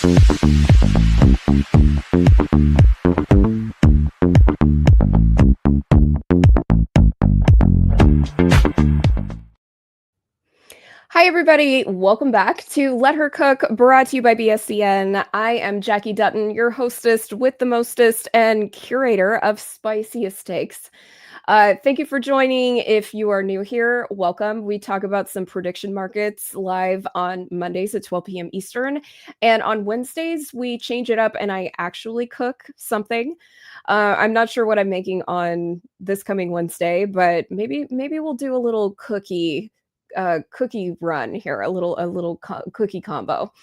Hi, everybody. Welcome back to Let Her Cook, brought to you by BSCN. I am Jackie Dutton, your hostess with the mostest and curator of spiciest takes. Thank you for joining. If you are new here, welcome. We talk about some prediction markets live on Mondays at 12 p.m. Eastern. And on Wednesdays, we change it up and I actually cook something. I'm not sure what I'm making on this coming Wednesday, but maybe we'll do a little cookie run here, a little cookie combo.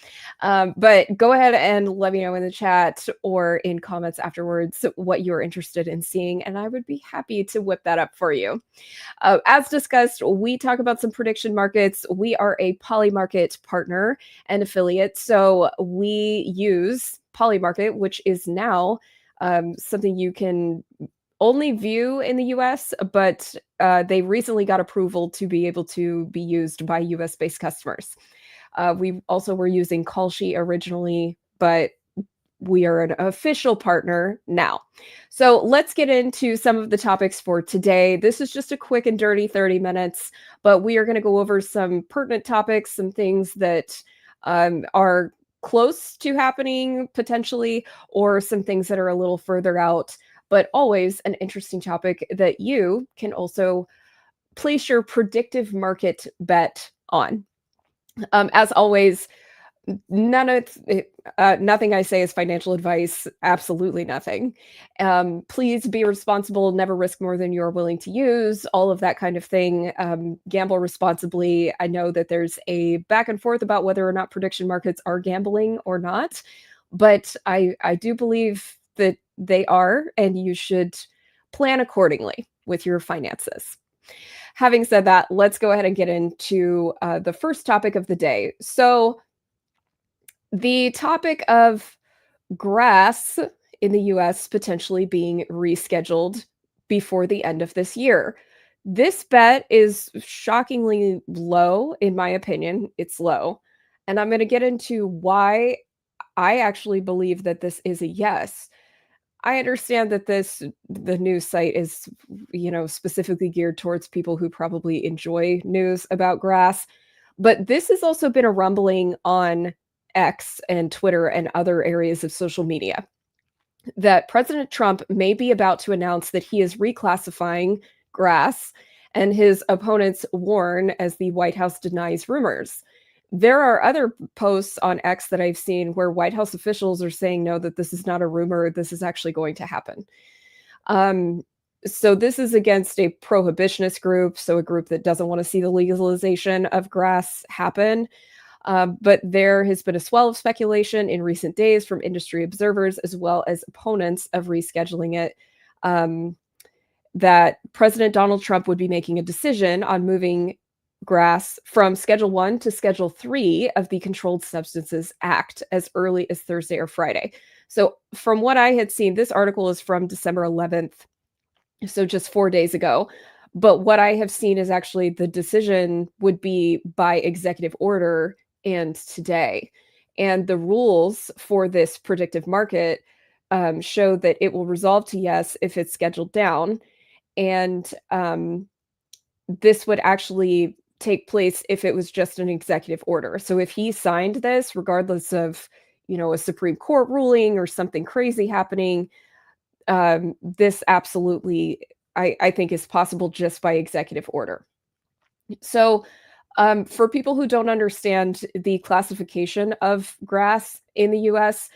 But go ahead and let me know in the chat or in comments afterwards what you're interested in seeing, and I would be happy to whip that up for you. As discussed, we talk about some prediction markets. We are a Polymarket partner and affiliate, so we use Polymarket, which is now something you can only view in the US, but they recently got approval to be able to be used by US-based customers. We also were using Kalshi originally, but we are an official partner now. So let's get into some of the topics for today. This is just a quick and dirty 30 minutes, but we are going to go over some pertinent topics, some things that are close to happening potentially, or some things that are a little further out, but always an interesting topic that you can also place your predictive market bet on. As always, nothing I say is financial advice. Absolutely nothing. Please be responsible. Never risk more than you're willing to use. All of that kind of thing. Gamble responsibly. I know that there's a back and forth about whether or not prediction markets are gambling or not, but I do believe that they are, and you should plan accordingly with your finances. Having said that, let's go ahead and get into the first topic of the day. So the topic of grass in the US potentially being rescheduled before the end of this year. This bet is shockingly low, in my opinion. It's low. And I'm going to get into why I actually believe that this is a yes. I understand that the news site is, specifically geared towards people who probably enjoy news about grass, but this has also been a rumbling on X and Twitter and other areas of social media that President Trump may be about to announce that he is reclassifying grass, and his opponents warn as the White House denies rumors. There are other posts on X that I've seen where White House officials are saying, no, that this is not a rumor. This is actually going to happen. So this is against a prohibitionist group, so a group that doesn't want to see the legalization of grass happen. But there has been a swell of speculation in recent days from industry observers as well as opponents of rescheduling it, that President Donald Trump would be making a decision on moving grass from Schedule 1 to Schedule 3 of the Controlled Substances Act as early as Thursday or Friday. So from what I had seen, this article is from December 11th, so just 4 days ago. But what I have seen is actually the decision would be by executive order and today. And the rules for this predictive market show that it will resolve to yes if it's scheduled down. And this would actually take place if it was just an executive order. So if he signed this, regardless of, a Supreme Court ruling or something crazy happening, this absolutely, I think, is possible just by executive order. So for people who don't understand the classification of grass in the US,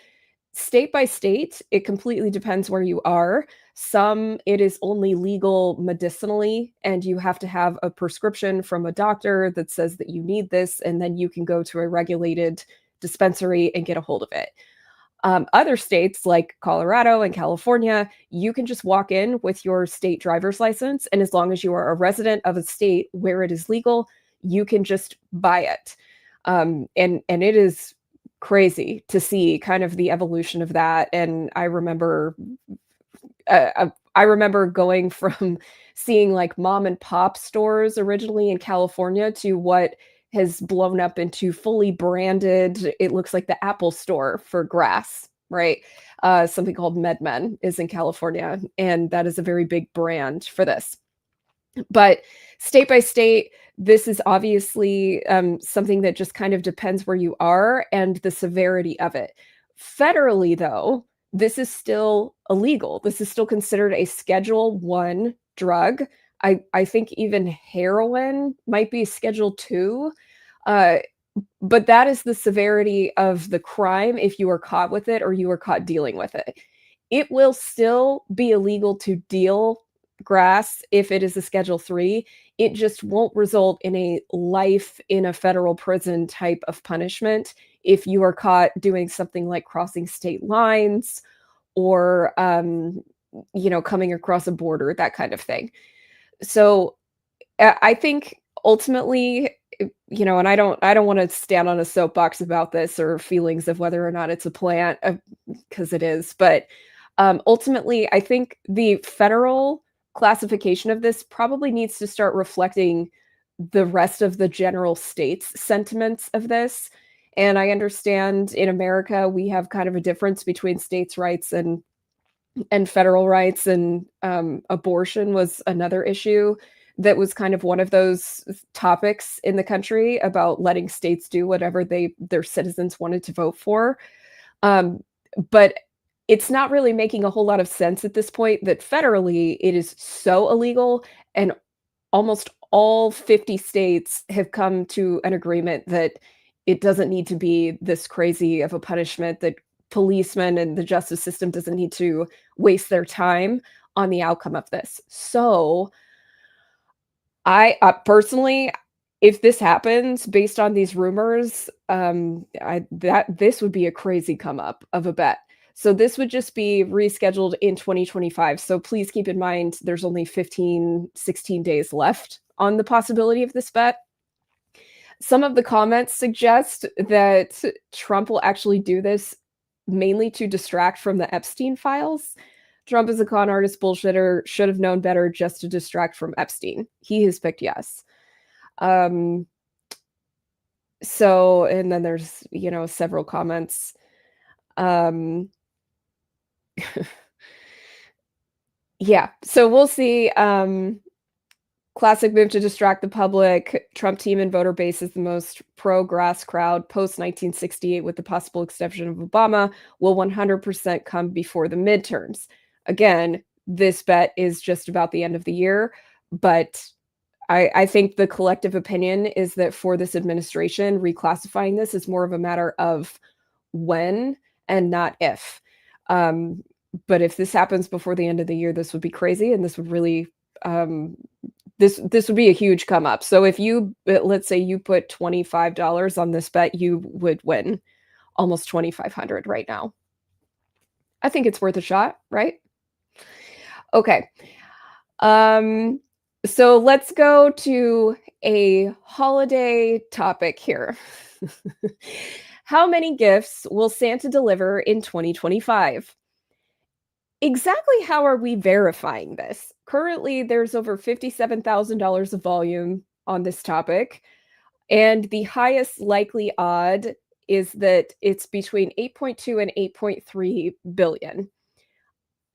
state by state, it completely depends where you are. Some, it is only legal medicinally, and you have to have a prescription from a doctor that says that you need this, and then you can go to a regulated dispensary and get a hold of it. Other states like Colorado and California, you can just walk in with your state driver's license, and as long as you are a resident of a state where it is legal, you can just buy it. And it is crazy to see kind of the evolution of that. And I remember going from seeing like mom and pop stores originally in California to what has blown up into fully branded, it looks like the Apple Store for grass, right? Something called MedMen is in California, and that is a very big brand for this. But state by state, this is obviously something that just kind of depends where you are and the severity of it. Federally, though, this is still illegal. This is still considered a Schedule 1 drug. I think even heroin might be Schedule 2. Uh, but that is the severity of the crime if you are caught with it or you are caught dealing with it. It will still be illegal to deal grass if it is a Schedule 3. It just won't result in a life in a federal prison type of punishment if you are caught doing something like crossing state lines or coming across a border, that kind of thing. So I think ultimately, and I don't want to stand on a soapbox about this or feelings of whether or not it's a plant, because it is. But ultimately, I think the federal classification of this probably needs to start reflecting the rest of the general state's sentiments of this. And I understand in America we have kind of a difference between states' rights and federal rights, and abortion was another issue that was kind of one of those topics in the country about letting states do whatever their citizens wanted to vote for. Um, but it's not really making a whole lot of sense at this point that federally it is so illegal, and almost all 50 states have come to an agreement that it doesn't need to be this crazy of a punishment, that policemen and the justice system doesn't need to waste their time on the outcome of this. So I personally, if this happens based on these rumors, this would be a crazy come up of a bet. So this would just be rescheduled in 2025. So please keep in mind there's only 15, 16 days left on the possibility of this bet. Some of the comments suggest that Trump will actually do this mainly to distract from the Epstein files. Trump is a con artist bullshitter, should have known better just to distract from Epstein. He has picked yes. And then there's, several comments. Yeah, so we'll see. Classic move to distract the public. Trump team and voter base is the most pro-grass crowd post 1968, with the possible exception of Obama, will 100% come before the midterms. Again, this bet is just about the end of the year, but I think the collective opinion is that for this administration, reclassifying this is more of a matter of when and not if. But if this happens before the end of the year, this would be crazy, and this would really this would be a huge come up. So if you, let's say you put $25 on this bet, you would win almost 2,500 right now. I think it's worth a shot, right? Okay. So let's go to a holiday topic here. How many gifts will Santa deliver in 2025? Exactly how are we verifying this? Currently, there's over $57,000 of volume on this topic, and the highest likely odd is that it's between 8.2 and 8.3 billion.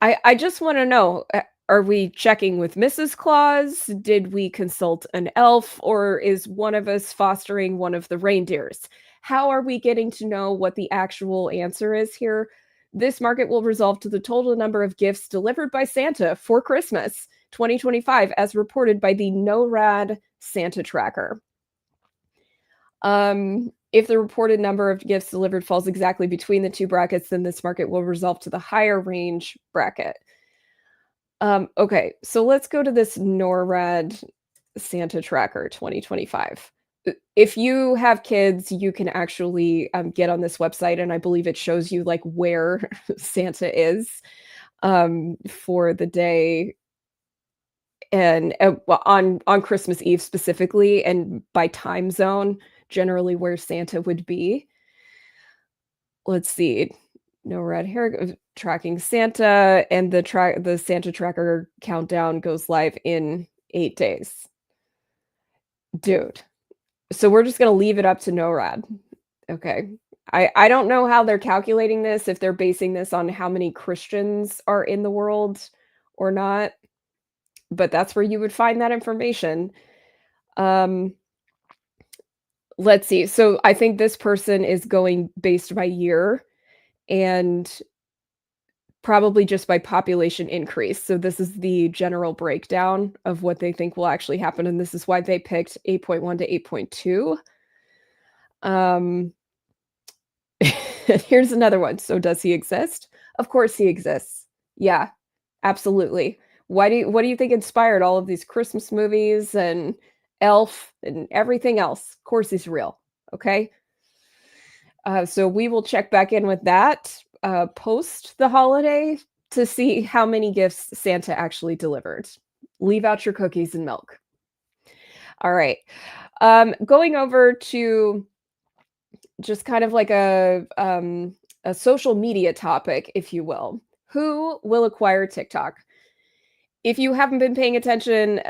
I just want to know, are we checking with Mrs. Claus? Did we consult an elf, or is one of us fostering one of the reindeers? How are we getting to know what the actual answer is here? This market will resolve to the total number of gifts delivered by Santa for Christmas 2025, as reported by the NORAD Santa Tracker. If the reported number of gifts delivered falls exactly between the two brackets, then this market will resolve to the higher range bracket. Okay, so let's go to this NORAD Santa Tracker 2025. If you have kids, you can actually get on this website, and I believe it shows you like where Santa is for the day, and on Christmas Eve specifically, and by time zone, generally where Santa would be. Let's see. No red hair tracking Santa, and the Santa Tracker countdown goes live in 8 days. Dude. So we're just gonna leave it up to NORAD. Okay. I don't know how they're calculating this, if they're basing this on how many Christians are in the world or not, but that's where you would find that information. Um, let's see. So I think this person is going based by year and probably just by population increase. So this is the general breakdown of what they think will actually happen, and this is why they picked 8.1 to 8.2. Um, here's another one. So does he exist? Of course he exists. Yeah, absolutely. What do you think inspired all of these Christmas movies and Elf and everything else? Of course he's real. Okay. So we will check back in with that post the holiday to see how many gifts Santa actually delivered. Leave out your cookies and milk. All right. Going over to just kind of like a social media topic, if you will. Who will acquire TikTok? If you haven't been paying attention,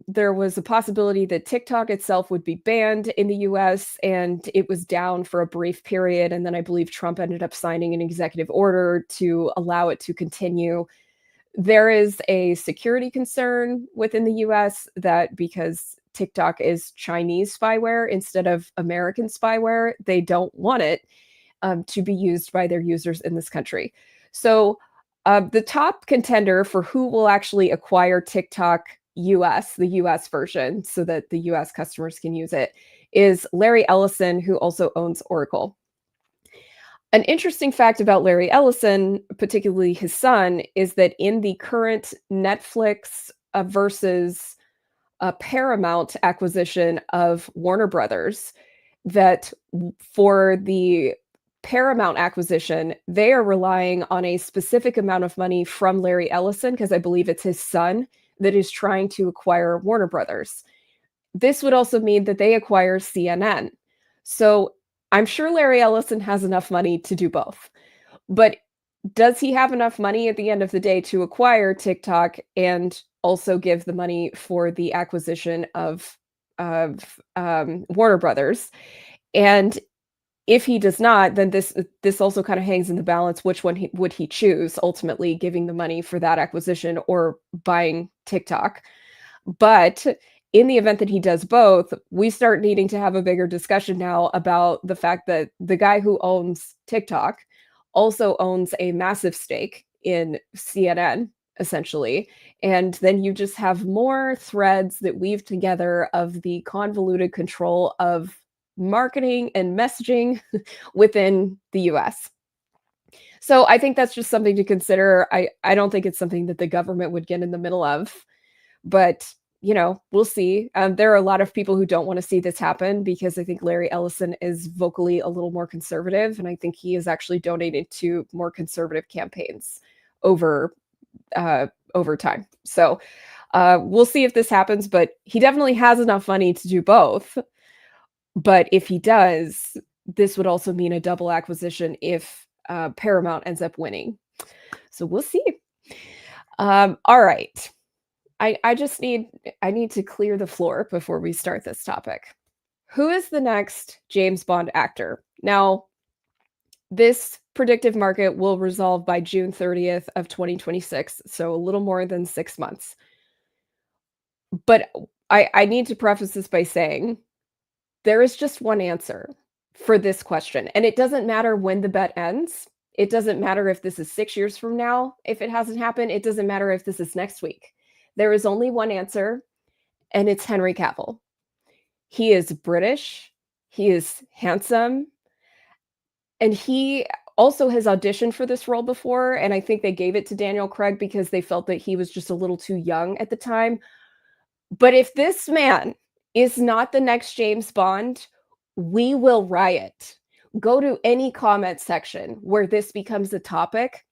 there was a possibility that TikTok itself would be banned in the US, and it was down for a brief period. And then I believe Trump ended up signing an executive order to allow it to continue. There is a security concern within the US that because TikTok is Chinese spyware instead of American spyware, they don't want it to be used by their users in this country. So, the top contender for who will actually acquire TikTok US, the US version, so that the US customers can use it, is Larry Ellison, who also owns Oracle. An interesting fact about Larry Ellison, particularly his son, is that in the current Netflix versus Paramount acquisition of Warner Brothers, that for the Paramount acquisition, they are relying on a specific amount of money from Larry Ellison, because I believe it's his son that is trying to acquire Warner Brothers. This would also mean that they acquire CNN. So I'm sure Larry Ellison has enough money to do both. But does he have enough money at the end of the day to acquire TikTok and also give the money for the acquisition of Warner Brothers? And if he does not, then this also kind of hangs in the balance. Which one would he choose, ultimately giving the money for that acquisition or buying TikTok? But in the event that he does both, we start needing to have a bigger discussion now about the fact that the guy who owns TikTok also owns a massive stake in CNN, essentially. And then you just have more threads that weave together of the convoluted control of marketing and messaging within the US. So I think that's just something to consider. I don't think it's something that the government would get in the middle of, but we'll see. There are a lot of people who don't want to see this happen because I think Larry Ellison is vocally a little more conservative, and I think he is actually donated to more conservative campaigns over over time. So we'll see if this happens, but he definitely has enough money to do both. But if he does, this would also mean a double acquisition if Paramount ends up winning. So we'll see. All right. I just need to clear the floor before we start this topic. Who is the next James Bond actor? Now, this predictive market will resolve by June 30th of 2026, so a little more than 6 months. But I need to preface this by saying there is just one answer for this question, and it doesn't matter when the bet ends. It doesn't matter if this is 6 years from now, if it hasn't happened. It doesn't matter if this is next week. There is only one answer, and it's Henry Cavill. He is British, he is handsome, and he also has auditioned for this role before, and I think they gave it to Daniel Craig because they felt that he was just a little too young at the time. But if this man is not the next James Bond, we will riot. Go to any comment section where this becomes a topic.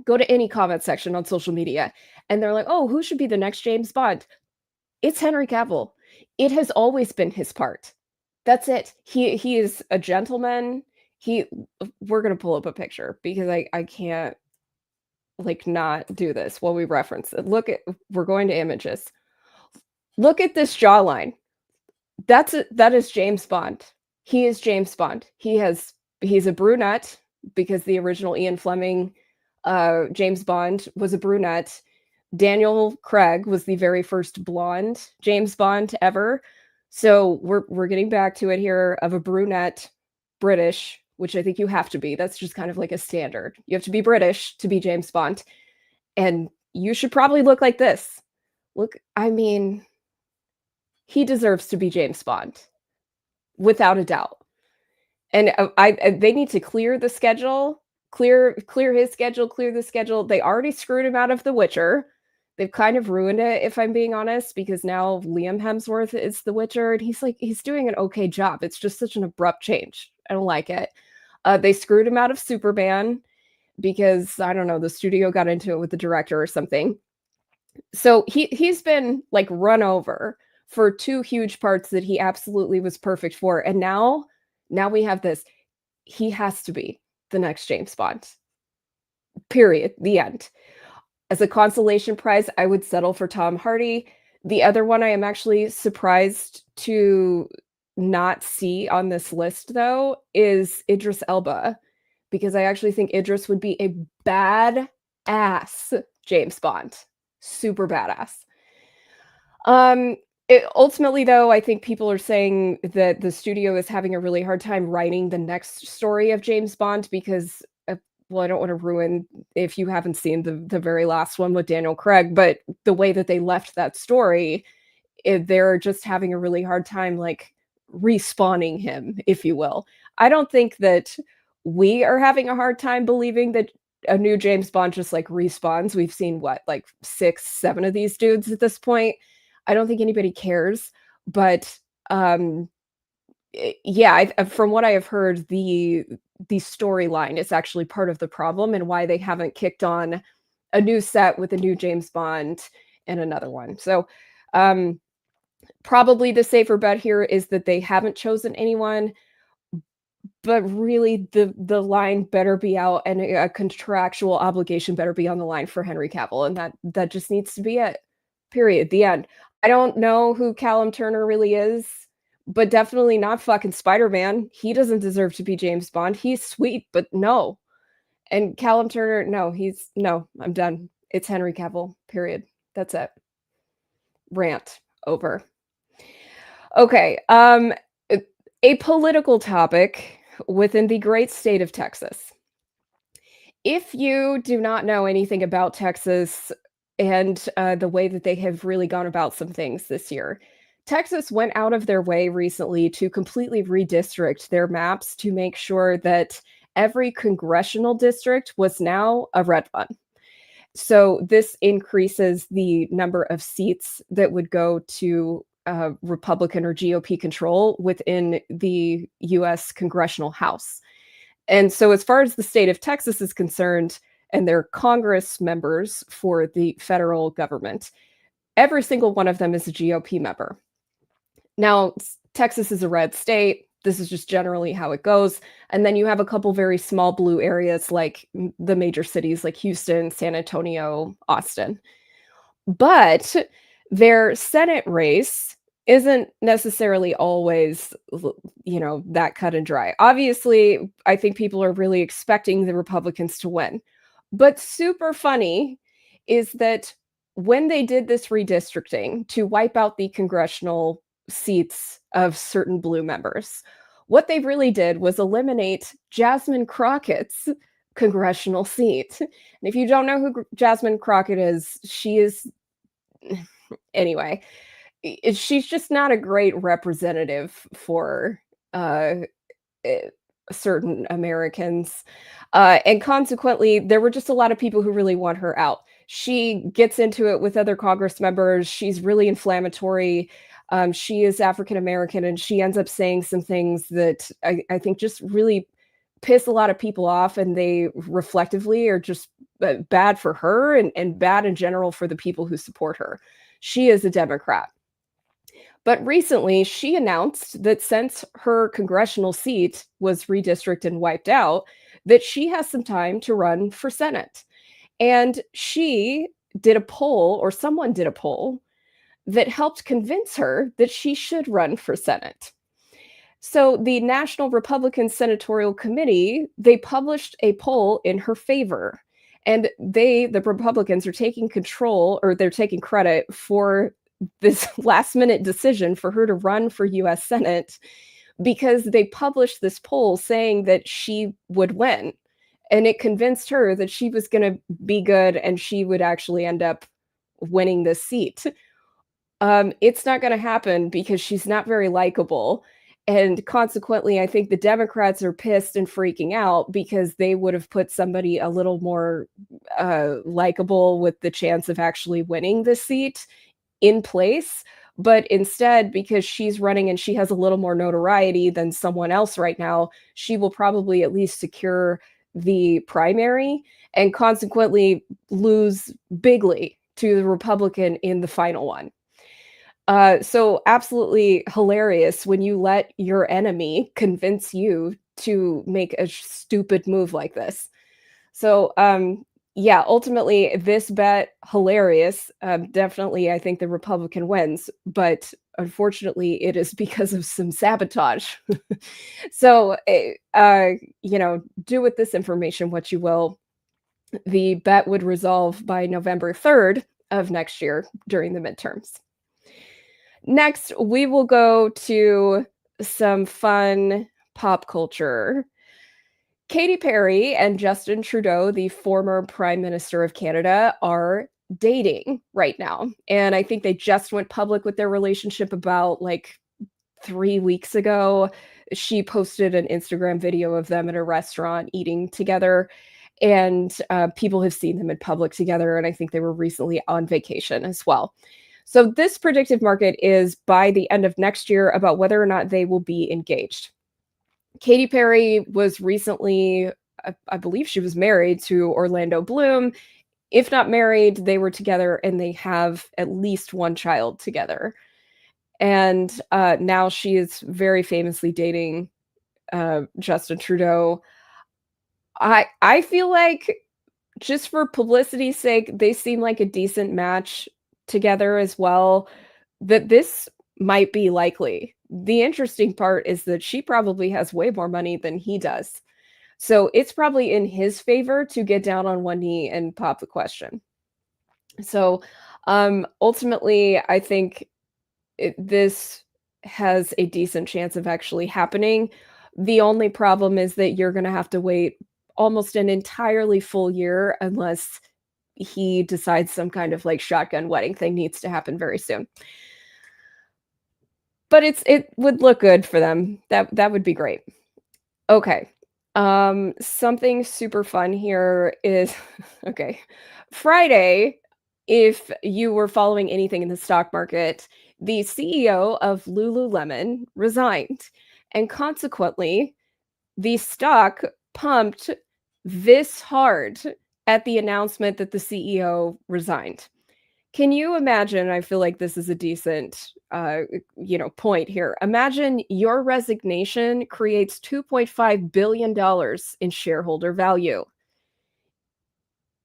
Go to any comment section on social media, and they're like, "Oh, who should be the next James Bond?" It's Henry Cavill. It has always been his part. That's it. He is a gentleman. He We're gonna pull up a picture because I can't like not do this while we reference it. We're going to images. Look at this jawline. that is James Bond. He is James Bond. He's a brunette because the original Ian Fleming, James Bond was a brunette. Daniel Craig was the very first blonde James Bond ever. So we're getting back to it here of a brunette British, which I think you have to be. That's just kind of like a standard. You have to be British to be James Bond. And you should probably look like this. Look, I mean, he deserves to be James Bond without a doubt. And they need to clear the schedule, clear his schedule, clear the schedule. They already screwed him out of The Witcher. They've kind of ruined it, if I'm being honest, because now Liam Hemsworth is The Witcher, and he's doing an okay job. It's just such an abrupt change. I don't like it. They screwed him out of Superman because I don't know, the studio got into it with the director or something. So he's been like run over for two huge parts that he absolutely was perfect for, and now we have this. He has to be the next James Bond. Period. The end. As a consolation prize, I would settle for Tom Hardy. The other one I am actually surprised to not see on this list, though, is Idris Elba, because I actually think Idris would be a bad-ass James Bond. Super badass. Ultimately, though, I think people are saying that the studio is having a really hard time writing the next story of James Bond because, well, I don't want to ruin if you haven't seen the very last one with Daniel Craig, but the way that they left that story, they're just having a really hard time, like, respawning him, if you will. I don't think that we are having a hard time believing that a new James Bond just, like, respawns. We've seen, what, like, 6, 7 of these dudes at this point? I don't think anybody cares, but, yeah, from what I have heard, the storyline is actually part of the problem and why they haven't kicked on a new set with a new James Bond and another one. So, probably the safer bet here is that they haven't chosen anyone, but really the line better be out and a contractual obligation better be on the line for Henry Cavill, and that just needs to be it. Period. The end. I don't know who Callum Turner really is, but definitely not fucking Spider-Man. He doesn't deserve to be James Bond. He's sweet, but no. And Callum Turner, no, I'm done. It's Henry Cavill. Period. That's it. Rant over. Okay, a political topic within the great state of Texas. If you do not know anything about Texas and the way that they have really gone about some things this year, Texas went out of their way recently to completely redistrict their maps to make sure that every congressional district was now a red one. So this increases the number of seats that would go to Republican or GOP control within the US Congressional House. And so, as far as the state of Texas is concerned, and their Congress members for the federal government, every single one of them is a GOP member. Now, Texas is a red state. This is just generally how it goes. And then you have a couple very small blue areas like the major cities like Houston, San Antonio, Austin. But their Senate race isn't necessarily always, that cut and dry. Obviously, I think people are really expecting the Republicans to win. But super funny is that when they did this redistricting to wipe out the congressional seats of certain blue members, what they really did was eliminate Jasmine Crockett's congressional seat. And if you don't know who Jasmine Crockett is, she is anyway, she's just not a great representative for certain Americans. And consequently, there were just a lot of people who really want her out. She gets into it with other Congress members. She's really inflammatory. She is African American, and she ends up saying some things that I think just really piss a lot of people off, and they reflectively are just bad for her and bad in general for the people who support her. She is a Democrat. But recently, she announced that since her congressional seat was redistricted and wiped out, that she has some time to run for Senate. And she did a poll, or someone did a poll, that helped convince her that she should run for Senate. So the National Republican Senatorial Committee, they published a poll in her favor. And the Republicans, are taking control, or they're taking credit for this last minute decision for her to run for US Senate, because they published this poll saying that she would win. And it convinced her that she was going to be good and she would actually end up winning this seat. It's not gonna happen because she's not very likable, and consequently, I think the Democrats are pissed and freaking out because they would have put somebody a little more, likable with the chance of actually winning the seat in place, but instead, because she's running and she has a little more notoriety than someone else right now, she will probably at least secure the primary and consequently lose bigly to the Republican in the final one. So absolutely hilarious when you let your enemy convince you to make a stupid move like this. So, yeah, ultimately, this bet, hilarious. Definitely, I think the Republican wins, but unfortunately, it is because of some sabotage. So, do with this information what you will. The bet would resolve by November 3rd of next year during the midterms. Next, we will go to some fun pop culture. Katy Perry and Justin Trudeau, the former Prime Minister of Canada, are dating right now. And I think they just went public with their relationship about like 3 weeks ago. She posted an Instagram video of them at a restaurant eating together. And people have seen them in public together. And I think they were recently on vacation as well. So this predictive market is by the end of next year about whether or not they will be engaged. Katy Perry was recently, I believe she was married to Orlando Bloom. If not married, they were together and they have at least one child together. And now she is very famously dating Justin Trudeau. I feel like, just for publicity's sake, they seem like a decent match together as well, that this might be likely. The interesting part is that she probably has way more money than he does. So it's probably in his favor to get down on one knee and pop the question. So ultimately, I think this has a decent chance of actually happening. The only problem is that you're going to have to wait almost an entirely full year unless he decides some kind of like shotgun wedding thing needs to happen very soon. But it would look good for them. That would be great. Okay. Something super fun here is okay. Friday, if you were following anything in the stock market, the CEO of Lululemon resigned. And consequently, the stock pumped this hard at the announcement that the CEO resigned. Can you imagine? I feel like this is a decent, point here. Imagine your resignation creates $2.5 billion in shareholder value.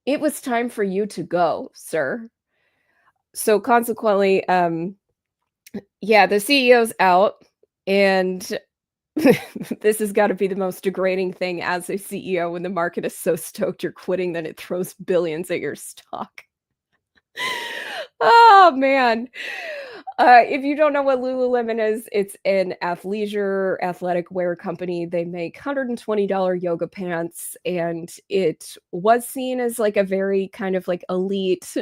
It was time for you to go, sir. So consequently, yeah, the CEO's out, and this has got to be the most degrading thing as a CEO when the market is so stoked you're quitting that it throws billions at your stock. Oh, man. If you don't know what Lululemon is, it's an athleisure athletic wear company. They make $120 yoga pants, and it was seen as like a very kind of like elite,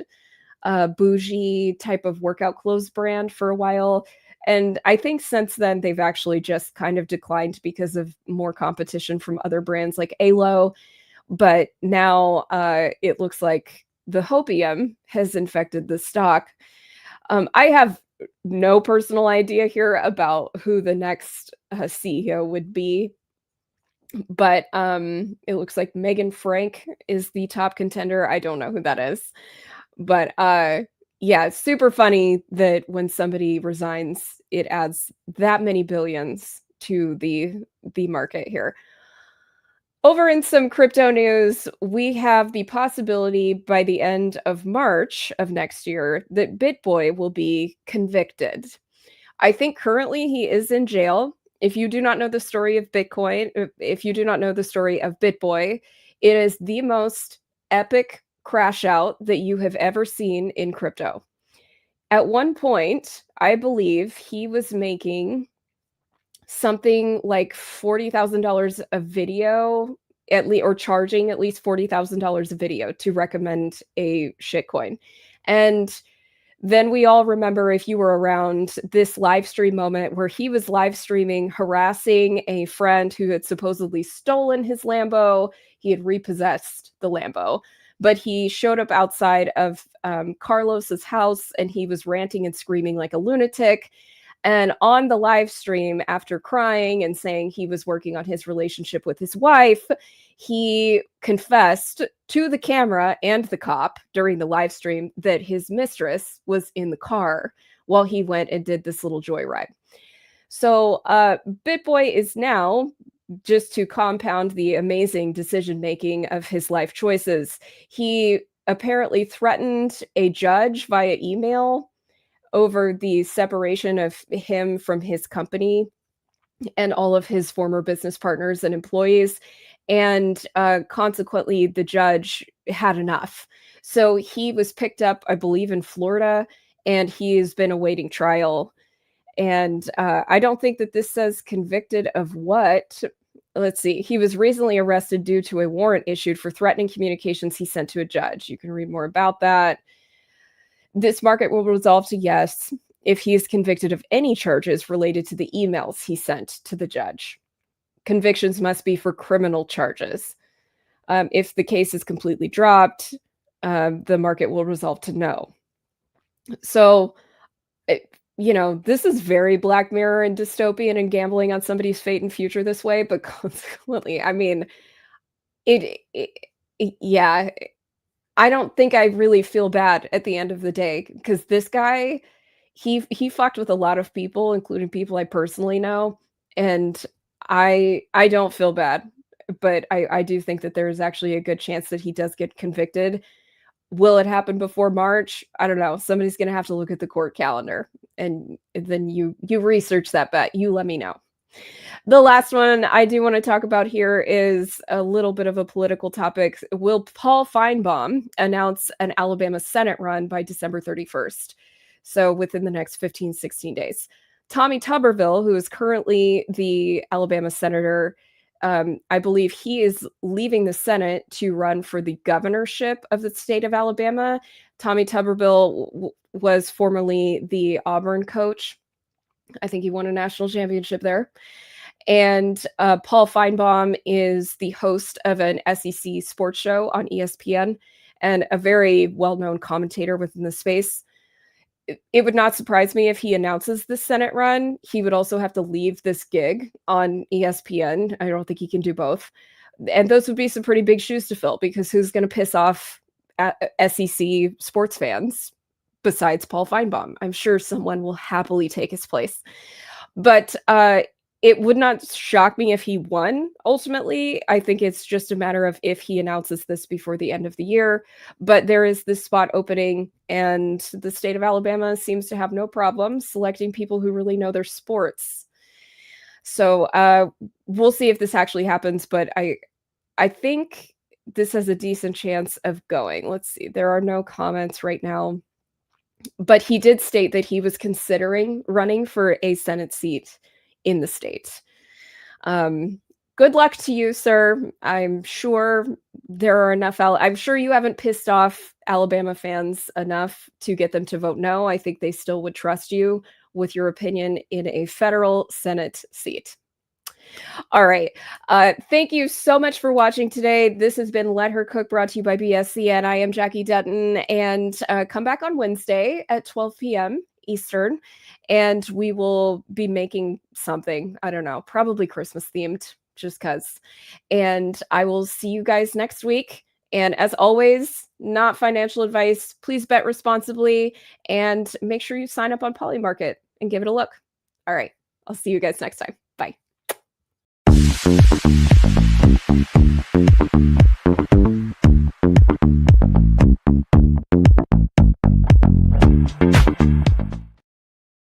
bougie type of workout clothes brand for a while. And I think since then they've actually just kind of declined because of more competition from other brands like Alo. But now it looks like the hopium has infected the stock. I have no personal idea here about who the next CEO would be, but it looks like Megan Frank is the top contender. I don't know who that is, but yeah, it's super funny that when somebody resigns, it adds that many billions to the market here. Over in some crypto news, we have the possibility by the end of March of next year that BitBoy will be convicted. I think currently he is in jail. If you do not know the story of Bitcoin, if you do not know the story of BitBoy, it is the most epic crash out that you have ever seen in crypto. At one point, I believe he was making something like $40,000 a video, at least, or charging at least $40,000 a video to recommend a shitcoin. And then we all remember, if you were around, this live stream moment where he was live streaming, harassing a friend who had supposedly stolen his Lambo. He had repossessed the Lambo, but he showed up outside of Carlos's house and he was ranting and screaming like a lunatic. And on the live stream, after crying and saying he was working on his relationship with his wife, he confessed to the camera and the cop during the live stream that his mistress was in the car while he went and did this little joyride. So BitBoy is now, just to compound the amazing decision making of his life choices, he apparently threatened a judge via email over the separation of him from his company and all of his former business partners and employees. And consequently, the judge had enough. So he was picked up, I believe, in Florida, and he has been awaiting trial. And I don't think that this says convicted of what. Let's see. He was recently arrested due to a warrant issued for threatening communications he sent to a judge. You can read more about that. This market will resolve to yes if he is convicted of any charges related to the emails he sent to the judge. Convictions must be for criminal charges. If the case is completely dropped, the market will resolve to no. So, this is very Black Mirror and dystopian and gambling on somebody's fate and future this way, but consequently, I mean, yeah, I don't think I really feel bad at the end of the day, because this guy, he fucked with a lot of people, including people I personally know, and I don't feel bad, but I do think that there is actually a good chance that he does get convicted. Will it happen before March? I don't know. Somebody's gonna have to look at the court calendar, and then you research that bet. You let me know. The last one I do want to talk about here is a little bit of a political topic. Will Paul Feinbaum announce an Alabama Senate run by December 31st? So within the next 15, 16 days. Tommy Tuberville, who is currently the Alabama senator, I believe he is leaving the Senate to run for the governorship of the state of Alabama. Tommy Tuberville was formerly the Auburn coach. I think he won a national championship there. And Paul Feinbaum is the host of an SEC sports show on ESPN and a very well-known commentator within the space. It would not surprise me if he announces the Senate run. He would also have to leave this gig on ESPN. I don't think he can do both. And those would be some pretty big shoes to fill, because who's going to piss off SEC sports fans besides Paul Feinbaum? I'm sure someone will happily take his place. But it would not shock me if he won, ultimately. I think it's just a matter of if he announces this before the end of the year. But there is this spot opening, and the state of Alabama seems to have no problem selecting people who really know their sports. So we'll see if this actually happens, but I think this has a decent chance of going. Let's see. There are no comments right now. But he did state that he was considering running for a Senate seat in the state. Good luck to you, sir. I'm sure there are enough. I'm sure you haven't pissed off Alabama fans enough to get them to vote no. I think they still would trust you with your opinion in a federal Senate seat. All right. Thank you so much for watching today. This has been Let Her Cook, brought to you by BSCN. I am Jackie Dutton, and come back on Wednesday at 12 p.m. Eastern, and we will be making something, I don't know, probably Christmas themed, just because. And I will see you guys next week. And as always, not financial advice. Please bet responsibly, and make sure you sign up on Polymarket and give it a look. All right. I'll see you guys next time. Bye.